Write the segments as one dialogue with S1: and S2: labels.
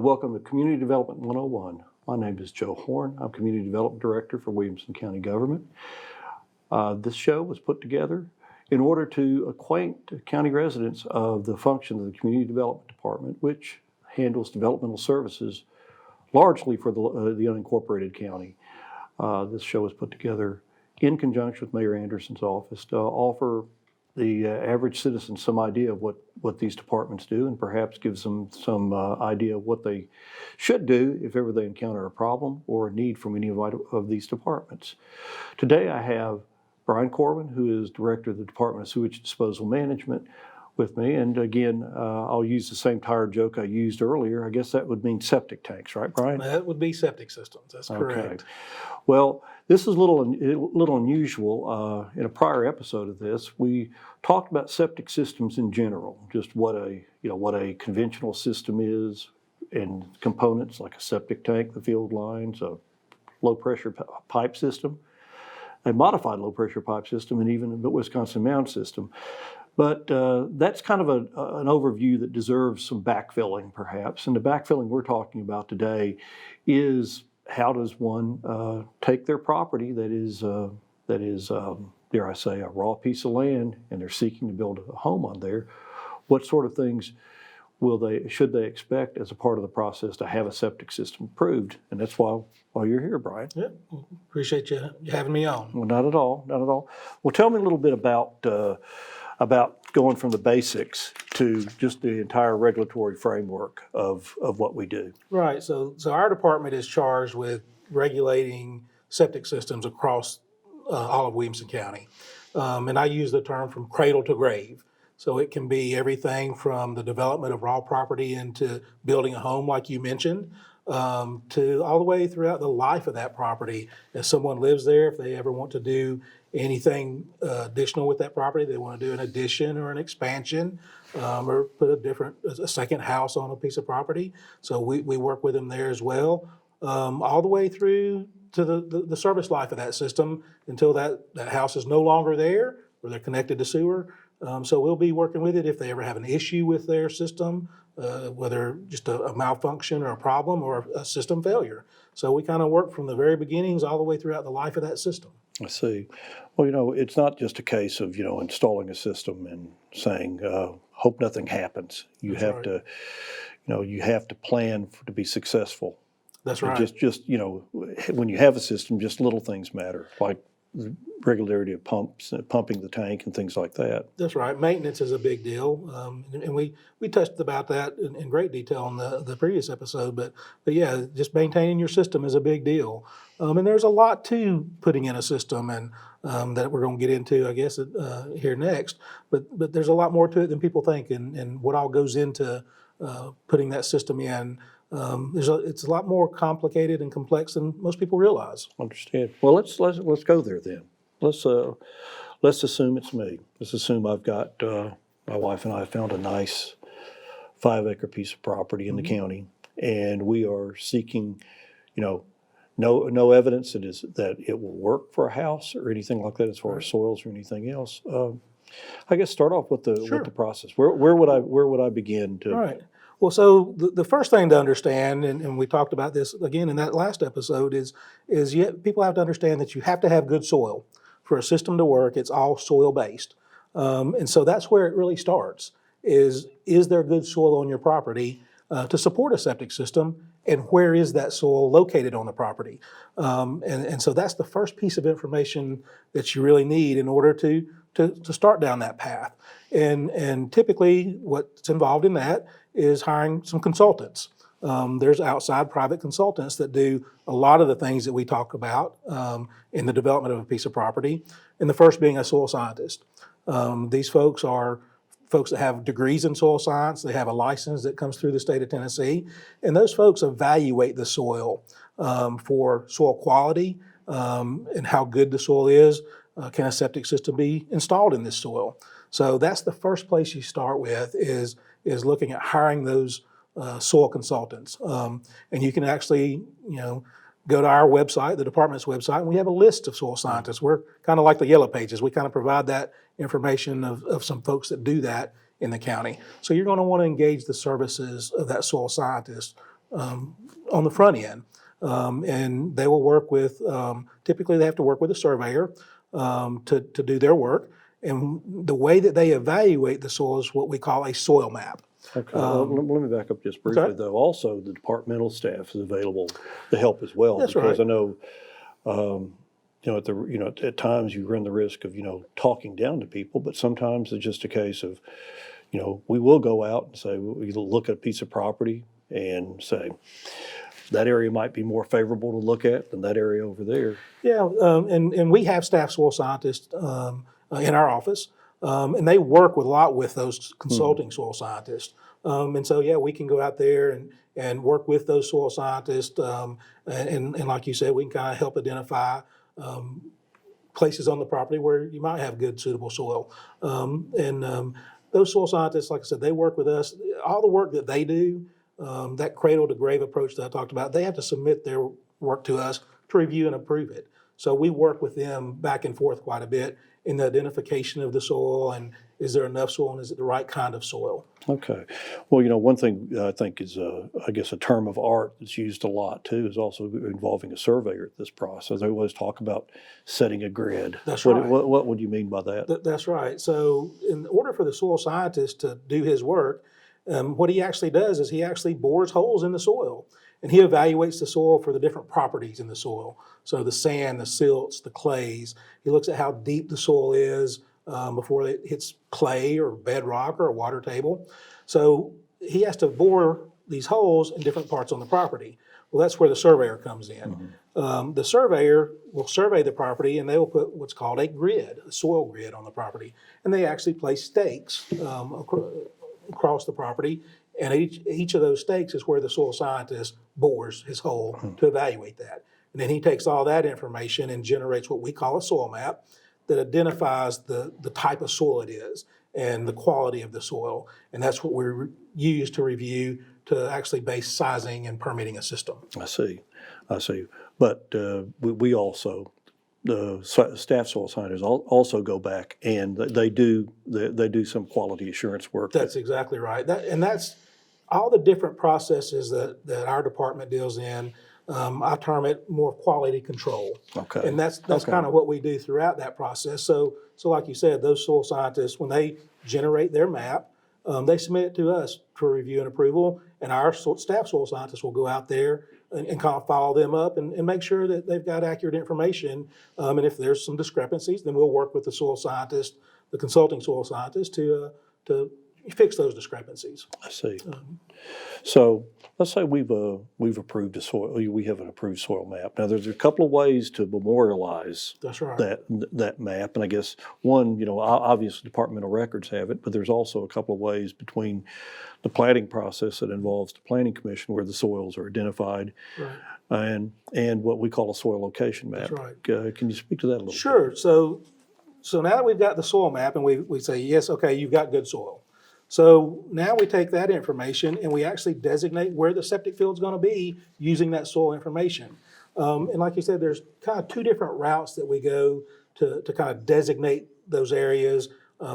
S1: welcome to Community Development 101. My name is Joe Horne. I'm Community Development Director for Williamson County Government. This show was put together in order to acquaint county residents of the function of the Community Development Department, which handles developmental services largely for the unincorporated county. This show was put together in conjunction with Mayor Anderson's office to offer the average citizen some idea of what these departments do, and perhaps gives them some idea of what they should do if ever they encounter a problem or a need from any of these departments. Today I have Brian Corwin, who is Director of the Department of Sewage Disposal Management, with me. And again, I'll use the same tired joke I used earlier. I guess that would mean septic tanks, right, Brian?
S2: That would be septic systems. That's correct.
S1: Okay. Well, this is a little unusual. In a prior episode of this, we talked about septic systems in general, just what a conventional system is, and components like a septic tank, the field lines, a low pressure pipe system, a modified low pressure pipe system, and even the Wisconsin mound system. But that's kind of an overview that deserves some backfilling, perhaps. And the backfilling we're talking about today is how does one take their property that is, dare I say, a raw piece of land, and they're seeking to build a home on there. What sort of things should they expect as a part of the process to have a septic system approved? And that's why you're here, Brian.
S2: Yeah, appreciate you having me on.
S1: Well, not at all. Well, tell me a little bit about going from the basics to just the entire regulatory framework of what we do.
S2: Right. So our department is charged with regulating septic systems across all of Williamson County. And I use the term from cradle to grave. So it can be everything from the development of raw property into building a home, like you mentioned, to all the way throughout the life of that property. As someone lives there, if they ever want to do anything additional with that property, they want to do an addition or an expansion, or put a second house on a piece of property. So we work with them there as well, all the way through to the service life of that system until that house is no longer there or they're connected to sewer. So we'll be working with it if they ever have an issue with their system, whether just a malfunction or a problem or a system failure. So we kind of work from the very beginnings all the way throughout the life of that system.
S1: I see. Well, it's not just a case of, installing a system and saying, hope nothing happens. You
S2: That's
S1: have
S2: right.
S1: you have to plan to be successful.
S2: That's
S1: And
S2: right.
S1: just when you have a system, just little things matter, like the regularity of pumping the tank and things like that.
S2: That's right. Maintenance is a big deal, and we touched about that in great detail in the previous episode. But yeah, just maintaining your system is a big deal, and there's a lot to putting in a system, and that we're going to get into, I guess, here next. But there's a lot more to it than people think, and what all goes into putting that system in. It's a lot more complicated and complex than most people realize.
S1: Understand. Well, let's go there then. Let's assume it's me. Let's assume I've got my wife and I found a nice 5-acre piece of property in the county, and we are seeking, no evidence that it will work for a house or anything like that as far as soils or anything else. I guess start off with the process. Where would I begin to?
S2: Right. Well, so the first thing to understand, and we talked about this again in that last episode, is people have to understand that you have to have good soil. For a system to work, it's all soil-based. And so that's where it really starts, is there good soil on your property to support a septic system, and where is that soil located on the property? And so that's the first piece of information that you really need in order to start down that path. And typically what's involved in that is hiring some consultants. There's outside private consultants that do a lot of the things that we talk about in the development of a piece of property, and the first being a soil scientist. These folks are folks that have degrees in soil science. They have a license that comes through the state of Tennessee, and those folks evaluate the soil for soil quality and how good the soil is. Can a septic system be installed in this soil? So that's the first place you start with is looking at hiring those soil consultants. And you can actually, go to our website, the department's website, and we have a list of soil scientists. We're kind of like the Yellow Pages. We kind of provide that information of some folks that do that in the county. So you're going to want to engage the services of that soil scientist on the front end. And they will work with, typically they have to work with a surveyor to do their work. And the way that they evaluate the soil is what we call a soil map.
S1: Okay, well, let me back up just briefly,
S2: okay.
S1: though. Also, the departmental staff is available to help as well.
S2: That's
S1: because
S2: right.
S1: I know, at times you run the risk of, talking down to people, but sometimes it's just a case of, we will go out and say, we look at a piece of property and say, that area might be more favorable to look at than that area over there.
S2: Yeah, and we have staff soil scientists in our office, and they work a lot with those consulting soil scientists. And so, yeah, we can go out there and work with those soil scientists, and like you said, we can kind of help identify places on the property where you might have good, suitable soil. Those soil scientists, like I said, they work with us. All the work that they do, that cradle to grave approach that I talked about, they have to submit their work to us to review and approve it. So we work with them back and forth quite a bit in the identification of the soil and is there enough soil and is it the right kind of soil?
S1: Okay. Well, one thing I think is, I guess, a term of art that's used a lot too is also involving a surveyor at this process. They always talk about setting a grid.
S2: That's
S1: what,
S2: right.
S1: What would you mean by that?
S2: That's right. So in order for the soil scientist to do his work, what he actually does is he actually bores holes in the soil and he evaluates the soil for the different properties in the soil. So the sand, the silts, the clays. He looks at how deep the soil is before it hits clay or bedrock or a water table. So he has to bore these holes in different parts on the property. Well, that's where the surveyor comes in. The surveyor will survey the property and they will put what's called a grid, a soil grid on the property. And they actually place stakes across the property. And each of those stakes is where the soil scientist bores his hole to evaluate that. And then he takes all that information and generates what we call a soil map that identifies the type of soil it is and the quality of the soil. And that's what we use to review to actually base sizing and permitting a system.
S1: I see. But we also, the staff soil scientists also go back and they do some quality assurance work.
S2: That's exactly right. That's all the different processes that our department deals in. I term it more quality control.
S1: Okay.
S2: And that's kind of what we do throughout that process. So like you said, those soil scientists, when they generate their map, they submit it to us for review and approval, and our staff soil scientists will go out there and kind of follow them up and make sure that they've got accurate information. And if there's some discrepancies, then we'll work with the soil scientist, the consulting soil scientist, to fix those discrepancies.
S1: I see. So let's say we've approved we have an approved soil map. Now there's a couple of ways to memorialize
S2: That's right.
S1: that map, and I guess one, obviously departmental records have it, but there's also a couple of ways between the planning process that involves the planning commission where the soils are identified,
S2: right.
S1: and what we call a soil location map.
S2: That's right.
S1: Can you speak to that a little bit?
S2: Sure. So now that we've got the soil map and we say, yes, okay, you've got good soil. So now we take that information and we actually designate where the septic field is going to be using that soil information. And like you said, there's kind of two different routes that we go to kind of designate those areas,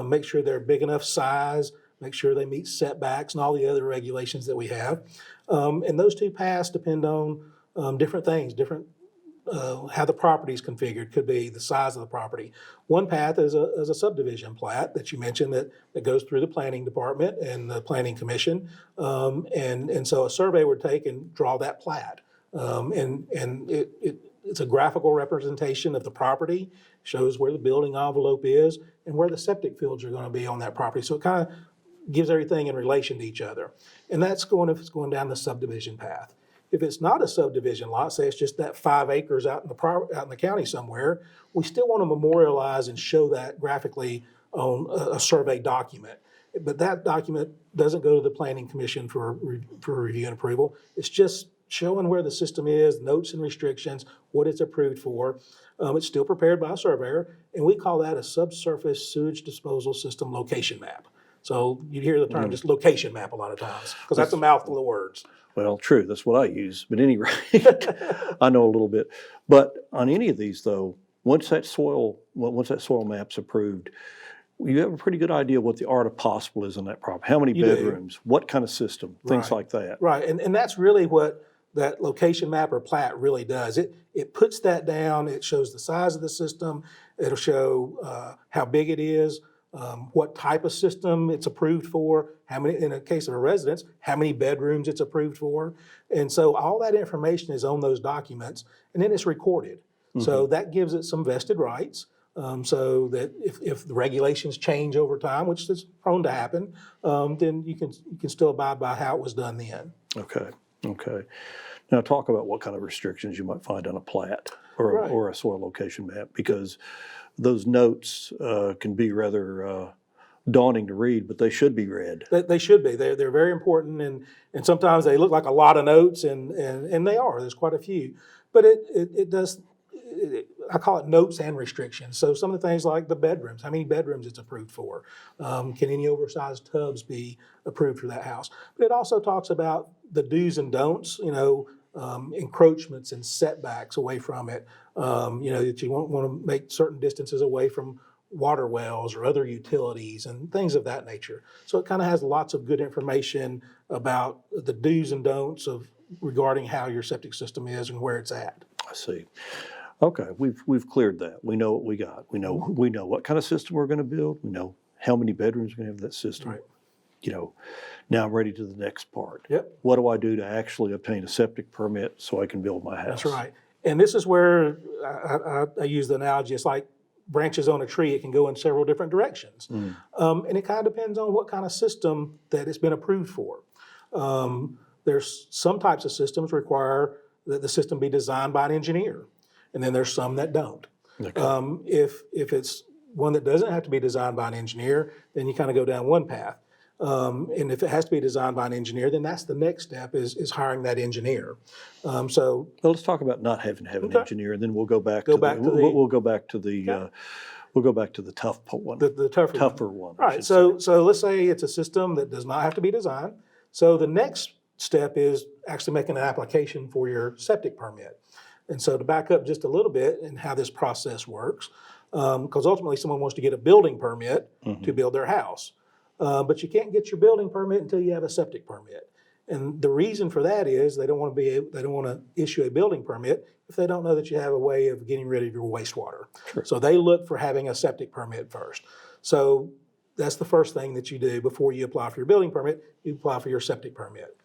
S2: make sure they're big enough size, make sure they meet setbacks and all the other regulations that we have. And those two paths depend on different things, how the property is configured, could be the size of the property. One path is a subdivision plat that you mentioned that goes through the planning department and the planning commission. And so a survey would take and draw that plat. And it's a graphical representation of the property, shows where the building envelope is and where the septic fields are going to be on that property. So it kind of gives everything in relation to each other. And that's if it's going down the subdivision path. If it's not a subdivision lot, say it's just that 5 acres out in the county somewhere, we still want to memorialize and show that graphically on a survey document. But that document doesn't go to the planning commission for review and approval. It's just showing where the system is, notes and restrictions, what it's approved for. It's still prepared by a surveyor, and we call that a subsurface sewage disposal system location map. So you hear the term just location map a lot of times, because that's a mouthful of words.
S1: Well, true, that's what I use. But at any rate, I know a little bit. But on any of these, though, once that soil map's approved, you have a pretty good idea what the art of possible is on that property. How many
S2: You do.
S1: bedrooms, what kind of system, things
S2: Right.
S1: like that.
S2: Right, and that's really what that location map or plat really does. It puts that down, it shows the size of the system, it'll show how big it is, what type of system it's approved for, how many, in a case of a residence, how many bedrooms it's approved for. And so all that information is on those documents, and then it's recorded. So that gives it some vested rights. So that if the regulations change over time, which is prone to happen, then you can still abide by how it was done then.
S1: Okay, okay. Now talk about what kind of restrictions you might find on a plat or,
S2: Right.
S1: or a soil location map, because those notes can be rather daunting to read, but they should be read.
S2: They should be. They're very important, and sometimes they look like a lot of notes, and they are. There's quite a few, but it does. I call it notes and restrictions. So some of the things like the bedrooms, how many bedrooms it's approved for, can any oversized tubs be approved for that house? But it also talks about the do's and don'ts, encroachments and setbacks away from it, that you won't want to make certain distances away from water wells or other utilities and things of that nature. So it kind of has lots of good information about the do's and don'ts of regarding how your septic system is and where it's at.
S1: I see. Okay, we've cleared that. We know what we got. We know what kind of system we're going to build. We know how many bedrooms we're going to have in that system.
S2: Right.
S1: Now I'm ready to the next part.
S2: Yep.
S1: What do I do to actually obtain a septic permit so I can build my house?
S2: That's right. And this is where I use the analogy. It's like branches on a tree. It can go in several different directions. And it kind of depends on what kind of system that it's been approved for. There's some types of systems require that the system be designed by an engineer. And then there's some that don't.
S1: Okay.
S2: If it's one that doesn't have to be designed by an engineer, then you kind of go down one path. And if it has to be designed by an engineer, then that's the next step is hiring that engineer.
S1: Well, let's talk about not having to have an engineer, and then we'll go back
S2: We'll
S1: go back to the tough one,
S2: the
S1: tougher one. I
S2: Right.
S1: should
S2: So
S1: say.
S2: let's say it's a system that does not have to be designed. So the next step is actually making an application for your septic permit. And so to back up just a little bit and how this process works, because ultimately someone wants to get a building permit to build their house. But you can't get your building permit until you have a septic permit. And the reason for that is they don't want to issue a building permit if they don't know that you have a way of getting rid of your wastewater.
S1: Sure.
S2: So they look for having a septic permit first. So that's the first thing that you do before you apply for your building permit. You apply for your septic permit.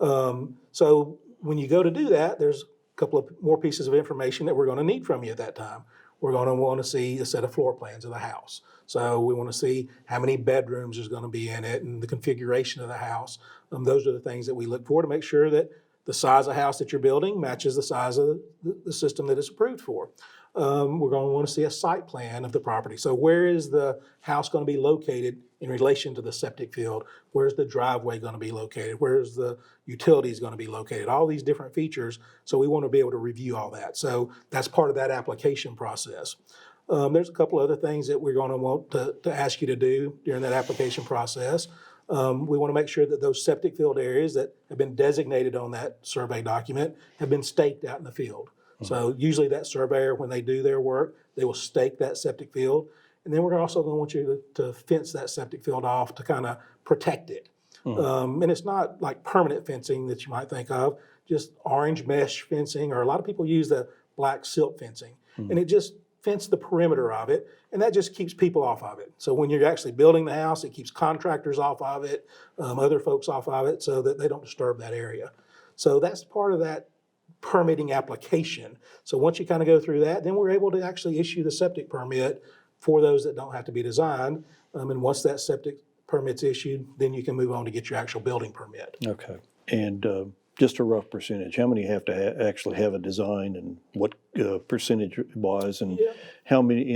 S2: So when you go to do that, there's a couple of more pieces of information that we're going to need from you at that time. We're going to want to see a set of floor plans of the house. So we want to see how many bedrooms there's going to be in it and the configuration of the house. Those are the things that we look for to make sure that the size of house that you're building matches the size of the system that it's approved for. We're going to want to see a site plan of the property. So where is the house going to be located in relation to the septic field? Where's the driveway going to be located? Where's the utilities going to be located? All these different features. So we want to be able to review all that. So that's part of that application process. There's a couple other things that we're going to want to ask you to do during that application process. We want to make sure that those septic field areas that have been designated on that survey document have been staked out in the field. So usually that surveyor, when they do their work, they will stake that septic field. And then we're also going to want you to fence that septic field off to kind of protect it. And it's not like permanent fencing that you might think of, just orange mesh fencing, or a lot of people use the black silk fencing. And it just fence the perimeter of it, and that just keeps people off of it. So when you're actually building the house, it keeps contractors off of it, other folks off of it, so that they don't disturb that area. So that's part of that permitting application. So once you kind of go through that, then we're able to actually issue the septic permit for those that don't have to be designed. And once that septic permit's issued, then you can move on to get your actual building permit.
S1: Okay. And just a rough percentage, how many have to actually have a design, and what percentage wise, and how many,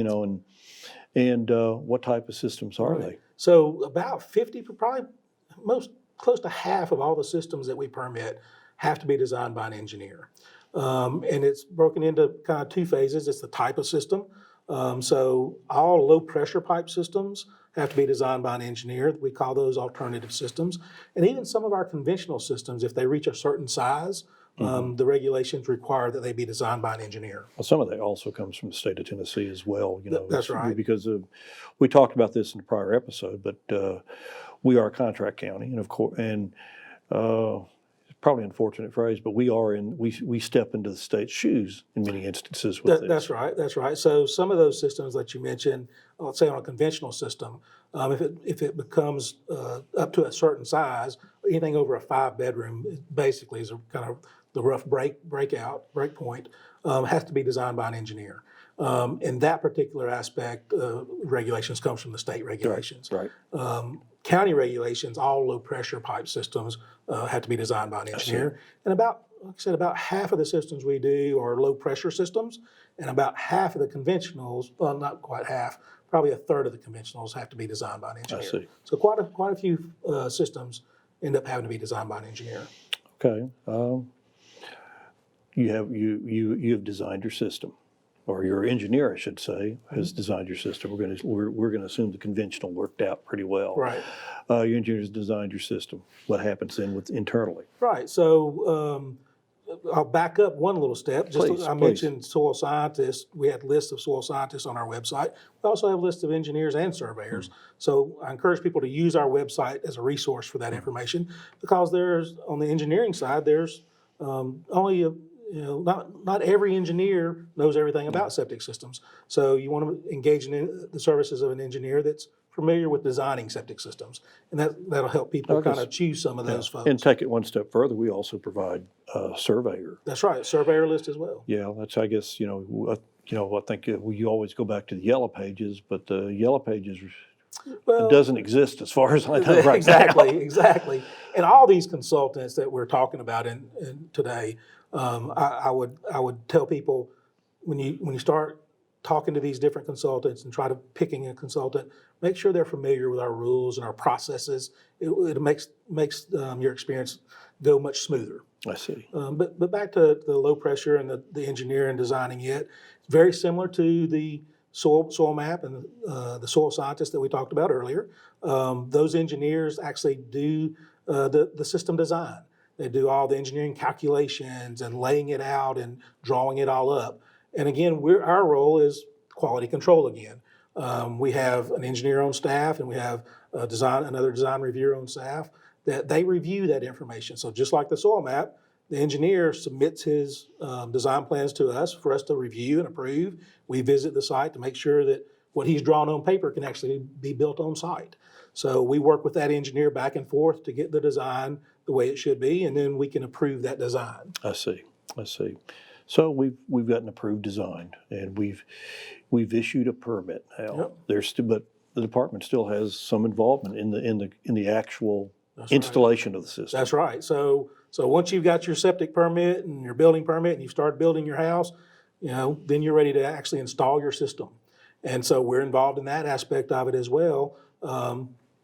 S1: and what type of systems are they?
S2: So about 50, probably close to half of all the systems that we permit have to be designed by an engineer. And it's broken into kind of two phases. It's the type of system. So all low pressure pipe systems have to be designed by an engineer. We call those alternative systems. And even some of our conventional systems, if they reach a certain size, the regulations require that they be designed by an engineer.
S1: Well, some of that also comes from the state of Tennessee as well.
S2: That's right.
S1: Because we talked about this in the prior episode, but we are a contract county, and of course, it's probably an unfortunate phrase, but we step into the state's shoes in many instances with this.
S2: That's right. That's right. So some of those systems that you mentioned, let's say on a conventional system, if it becomes up to a certain size, anything over a 5-bedroom basically is a kind of the rough break point, has to be designed by an engineer. In that particular aspect, regulations comes from the state regulations.
S1: Right.
S2: County regulations, all low pressure pipe systems have to be designed by an engineer. And like I said, about half of the systems we do are low pressure systems, and about half of the conventionals, well, not quite half, probably a third of the conventionals have to be designed by an engineer.
S1: I see.
S2: So quite a few systems end up having to be designed by an engineer.
S1: Okay. You have designed your system, or your engineer, I should say, has designed your system. We're gonna assume the conventional worked out pretty well.
S2: Right.
S1: Your engineer's designed your system. What happens then internally?
S2: Right. So I'll back up one little step. I mentioned soil scientists. We had lists of soil scientists on our website. We also have lists of engineers and surveyors. So I encourage people to use our website as a resource for that information, because there's, on the engineering side, there's only not every engineer knows everything about septic systems. So you want to engage in the services of an engineer that's familiar with designing septic systems, and that'll help people kind of choose some of those folks.
S1: And take it one step further, we also provide a surveyor.
S2: That's right, surveyor list as well.
S1: Yeah, that's, I guess, I think you always go back to the yellow pages, but the yellow pages doesn't exist as far as I know right
S2: exactly,
S1: now.
S2: Exactly. And all these consultants that we're talking about in today, I would tell people, when you start talking to these different consultants and try to picking a consultant, make sure they're familiar with our rules and our processes. It makes your experience go much smoother.
S1: I see.
S2: But back to the low pressure and the engineer and designing it, it's very similar to the soil map and the soil scientists that we talked about earlier. Those engineers actually do the system design. They do all the engineering calculations and laying it out and drawing it all up. And again, our role is quality control again. We have an engineer on staff, and we have another design reviewer on staff that they review that information. So just like the soil map, the engineer submits his design plans to us for us to review and approve. We visit the site to make sure that what he's drawn on paper can actually be built on site. So we work with that engineer back and forth to get the design the way it should be, and then we can approve that design.
S1: I see. So we've got an approved design, and we've issued a permit now.
S2: Yep.
S1: But the department still has some involvement in the actual installation of the system.
S2: That's right. So once you've got your septic permit and your building permit, and you start building your house, then you're ready to actually install your system. And so we're involved in that aspect of it as well.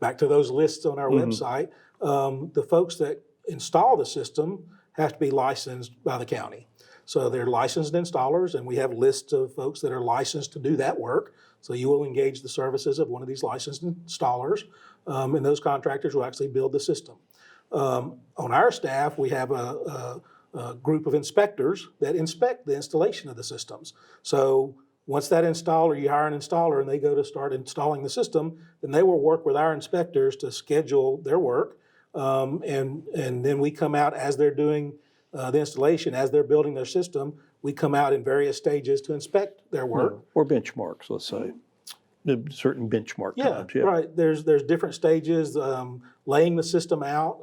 S2: Back to those lists on our website, the folks that install the system have to be licensed by the county. So they're licensed installers, and we have lists of folks that are licensed to do that work. So you will engage the services of one of these licensed installers, and those contractors will actually build the system. On our staff, we have a group of inspectors that inspect the installation of the systems. So once that installer, you hire an installer and they go to start installing the system, then they will work with our inspectors to schedule their work. And then we come out as they're doing the installation, as they're building their system, we come out in various stages to inspect their work.
S1: Or benchmarks, let's say. Certain benchmark times. Yeah,
S2: right. There's different stages, laying the system out.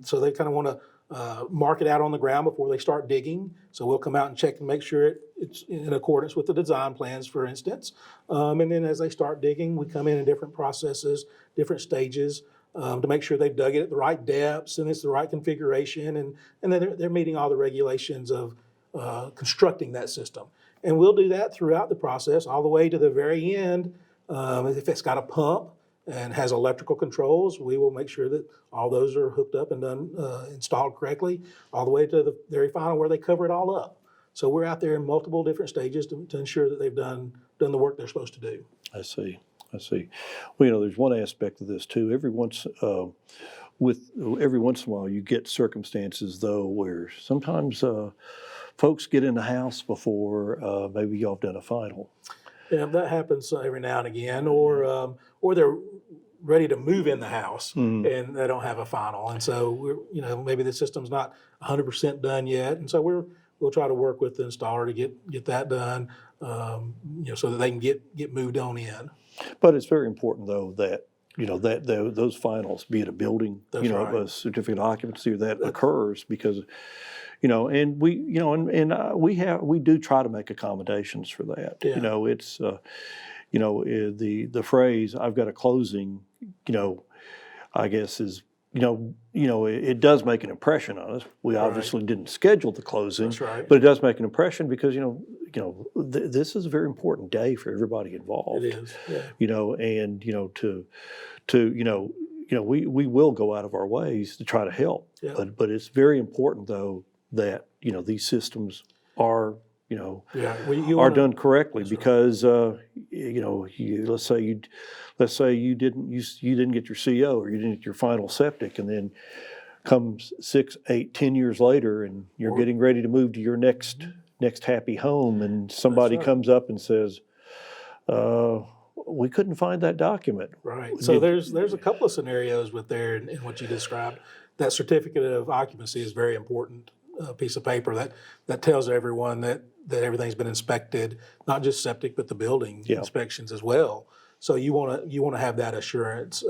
S2: So they kind of want to mark it out on the ground before they start digging. So we'll come out and check and make sure it's in accordance with the design plans, for instance. And then as they start digging, we come in different processes, different stages, to make sure they've dug it at the right depths and it's the right configuration, and then they're meeting all the regulations of constructing that system. And we'll do that throughout the process, all the way to the very end. If it's got a pump and has electrical controls, we will make sure that all those are hooked up and done, installed correctly, all the way to the very final where they cover it all up. So we're out there in multiple different stages to ensure that they've done the work they're supposed to do.
S1: I see. Well, there's one aspect of this too. Every once with every once in a while, you get circumstances though where sometimes folks get in the house before maybe y'all have done a final.
S2: Yeah, that happens every now and again, or they're ready to move in the house and they don't have a final, and so maybe the system's not 100% done yet, and so we'll try to work with the installer to get that done, so that they can get moved on in.
S1: But it's very important though that those finals, be it a building,
S2: That's right.
S1: a certificate of occupancy, that occurs because. And we do try to make accommodations for that.
S2: Yeah.
S1: It's the phrase "I've got a closing," I guess is it does make an impression on us. We obviously didn't schedule the closing,
S2: That's right.
S1: but it does make an impression because this is a very important day for everybody involved.
S2: It is. Yeah.
S1: And we will go out of our ways to try to help.
S2: Yeah.
S1: But it's very important though that these systems are are done correctly because let's say you didn't get your CO or you didn't get your final septic, and then comes 6, 8, 10 years later, and you're getting ready to move to your next happy home, and somebody comes up and says, we couldn't find that document.
S2: Right. So there's a couple of scenarios with there in what you described. That certificate of occupancy is very important. Piece of paper that tells everyone that everything's been inspected, not just septic, but the building inspections as well. So you want to have that assurance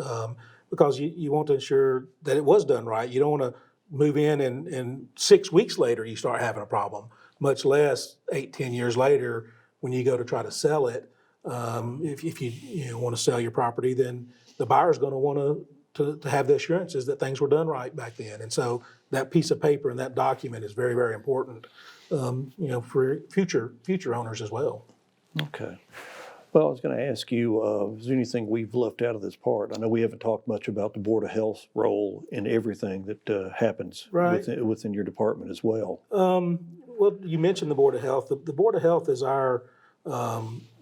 S2: because you want to ensure that it was done right. You don't want to move in and 6 weeks later you start having a problem, much less 8, 10 years later when you go to try to sell it. If you want to sell your property, then the buyer's going to want to have the assurances that things were done right back then. And so that piece of paper and that document is very, very important, for future owners as well.
S1: Okay. Well, I was going to ask you, is there anything we've left out of this part? I know we haven't talked much about the Board of Health's role in everything that happens within your department as well.
S2: Well, you mentioned the Board of Health. The Board of Health is our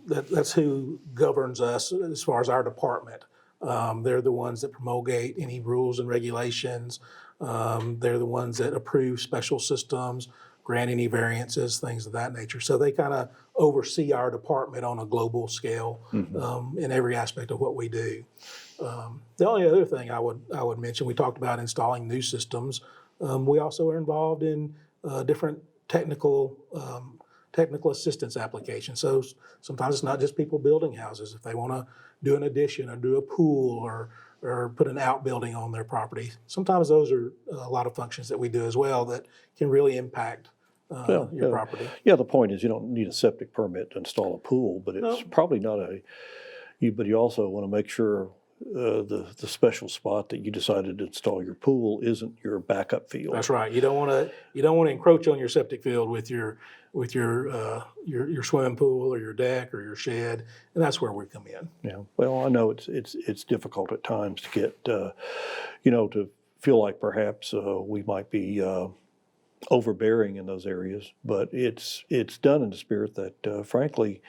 S2: that's who governs us as far as our department. They're the ones that promulgate any rules and regulations. They're the ones that approve special systems, grant any variances, things of that nature. So they kind of oversee our department on a global scale in every aspect of what we do. The only other thing I would mention, we talked about installing new systems. We also are involved in different technical assistance applications. So sometimes it's not just people building houses. If they want to do an addition or do a pool or put an outbuilding on their property, sometimes those are a lot of functions that we do as well that can really impact your property.
S1: Yeah, the point is you don't need a septic permit to install a pool, but it's probably not but you also want to make sure the special spot that you decided to install your pool isn't your backup field.
S2: That's right. You don't want to encroach on your septic field with your swimming pool or your deck or your shed, and that's where we come in.
S1: Yeah. Well, I know it's difficult at times to get to feel like perhaps we might be overbearing in those areas, but it's done in the spirit that frankly.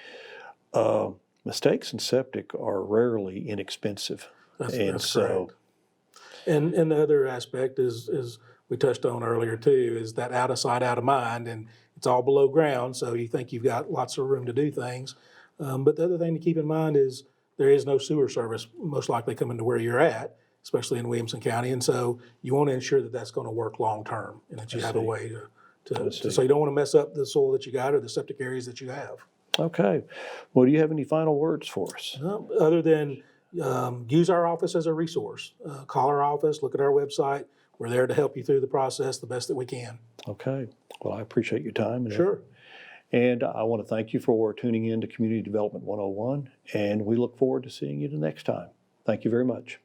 S1: Mistakes in septic are rarely inexpensive.
S2: That's correct. And the other aspect is we touched on earlier too, is that out of sight, out of mind, and it's all below ground, so you think you've got lots of room to do things. But the other thing to keep in mind is there is no sewer service most likely coming to where you're at, especially in Williamson County, and so you want to ensure that that's going to work long term and that you have a way to so you don't want to mess up the soil that you got or the septic areas that you have.
S1: Okay. Well, do you have any final words for us?
S2: Other than use our office as a resource. Call our office, look at our website. We're there to help you through the process the best that we can.
S1: Okay. Well, I appreciate your time.
S2: Sure.
S1: And I want to thank you for tuning in to Community Development 101, and we look forward to seeing you the next time. Thank you very much.